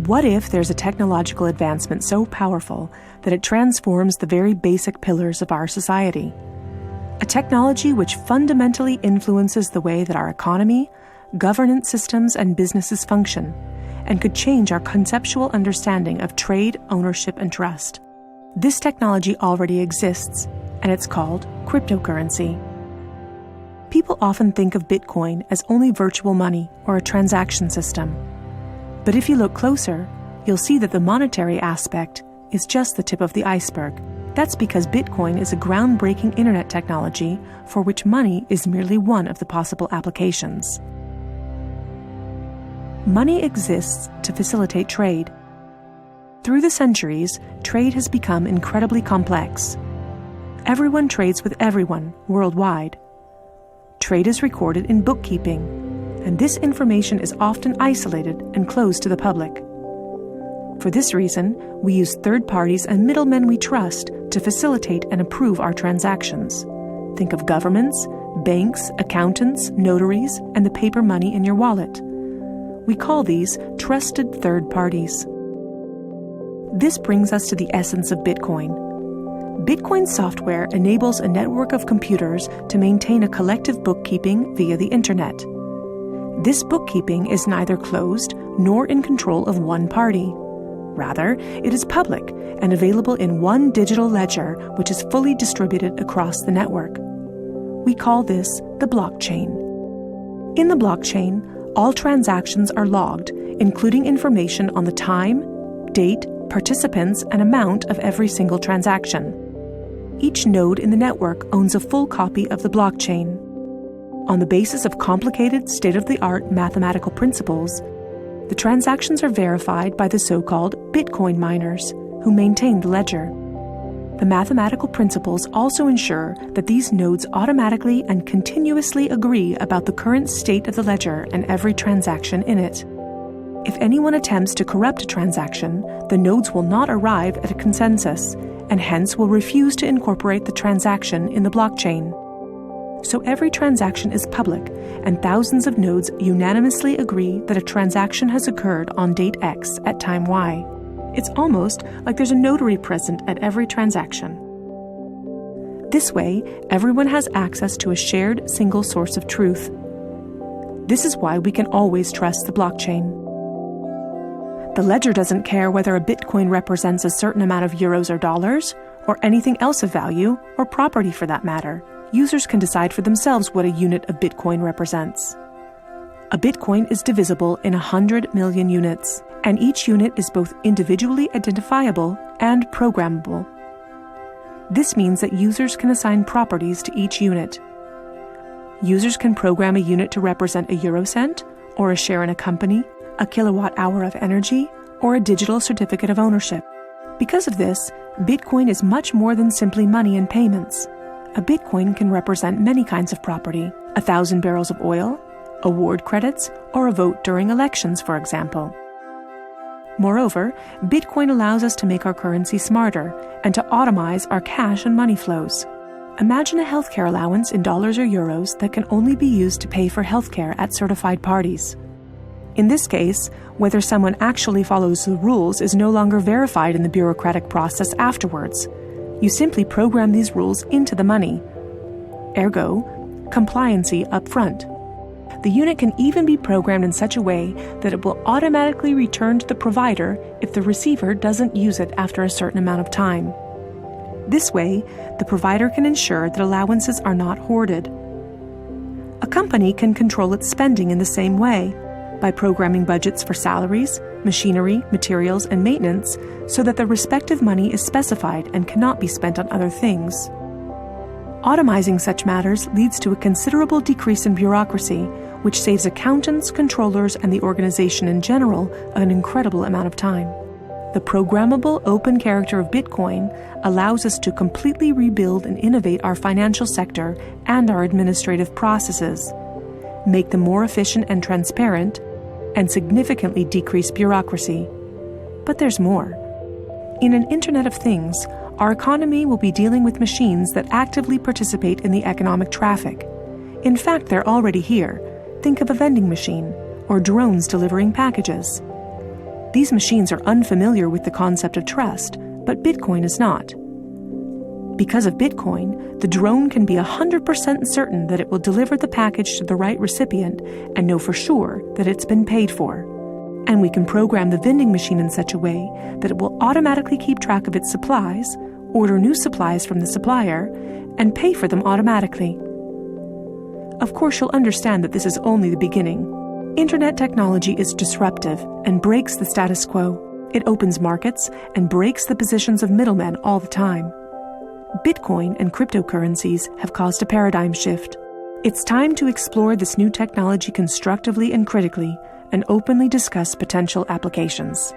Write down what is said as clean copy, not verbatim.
What if there's a technological advancement so powerful that it transforms the very basic pillars of our society? A technology which fundamentally influences the way that our economy, governance systems, and businesses function, and could change our conceptual understanding of trade, ownership, and trust. This technology already exists, and it's called cryptocurrency. People often think of Bitcoin as only virtual money or a transaction system. But if you look closer, you'll see that the monetary aspect is just the tip of the iceberg. That's because Bitcoin is a groundbreaking internet technology for which money is merely one of the possible applications. Money exists to facilitate trade. Through the centuries, trade has become incredibly complex. Everyone trades with everyone worldwide. Trade is recorded in bookkeeping, and this information is often isolated and closed to the public. For this reason, we use third parties and middlemen we trust to facilitate and approve our transactions. Think of governments, banks, accountants, notaries, and the paper money in your wallet. We call these trusted third parties. This brings us to the essence of Bitcoin. Bitcoin software enables a network of computers to maintain a collective bookkeeping via the internet. This bookkeeping is neither closed nor in control of one party. Rather, it is public and available in one digital ledger which is fully distributed across the network. We call this the blockchain. In the blockchain, all transactions are logged, including information on the time, date, participants, and amount of every single transaction. Each node in the network owns a full copy of the blockchain. On the basis of complicated, state-of-the-art mathematical principles, the transactions are verified by the so-called Bitcoin miners, who maintain the ledger. The mathematical principles also ensure that these nodes automatically and continuously agree about the current state of the ledger and every transaction in it. If anyone attempts to corrupt a transaction, the nodes will not arrive at a consensus, and hence will refuse to incorporate the transaction in the blockchain. So every transaction is public, and thousands of nodes unanimously agree that a transaction has occurred on date X at time Y. It's almost like there's a notary present at every transaction. This way, everyone has access to a shared single source of truth. This is why we can always trust the blockchain. The ledger doesn't care whether a Bitcoin represents a certain amount of euros or dollars, or anything else of value, or property for that matter. Users can decide for themselves what a unit of Bitcoin represents. A Bitcoin is divisible in 100 million units, and each unit is both individually identifiable and programmable. This means that users can assign properties to each unit. Users can program a unit to represent a eurocent, or a share in a company, a kilowatt-hour of energy, or a digital certificate of ownership. Because of this, Bitcoin is much more than simply money and payments. A Bitcoin can represent many kinds of property: 1,000 barrels of oil, award credits, or a vote during elections, for example. Moreover, Bitcoin allows us to make our currency smarter and to automize our cash and money flows. Imagine a healthcare allowance in dollars or euros that can only be used to pay for healthcare at certified parties. In this case, whether someone actually follows the rules is no longer verified in the bureaucratic process afterwards. You simply program these rules into the money. Ergo, compliancy up front. The unit can even be programmed in such a way that it will automatically return to the provider if the receiver doesn't use it after a certain amount of time. This way, the provider can ensure that allowances are not hoarded. A company can control its spending in the same way, by programming budgets for salaries, machinery, materials, and maintenance so that the respective money is specified and cannot be spent on other things. Automizing such matters leads to a considerable decrease in bureaucracy, which saves accountants, controllers, and the organization in general an incredible amount of time. The programmable open character of Bitcoin allows us to completely rebuild and innovate our financial sector and our administrative processes, make them more efficient and transparent, and significantly decrease bureaucracy. But there's more. In an Internet of Things, our economy will be dealing with machines that actively participate in the economic traffic. In fact, they're already here. Think of a vending machine, or drones delivering packages. These machines are unfamiliar with the concept of trust, but Bitcoin is not. Because of Bitcoin, the drone can be 100% certain that it will deliver the package to the right recipient and know for sure that it's been paid for. And we can program the vending machine in such a way that it will automatically keep track of its supplies, order new supplies from the supplier, and pay for them automatically. Of course, you'll understand that this is only the beginning. Internet technology is disruptive and breaks the status quo. It opens markets and breaks the positions of middlemen all the time. Bitcoin and cryptocurrencies have caused a paradigm shift. It's time to explore this new technology constructively and critically, and openly discuss potential applications.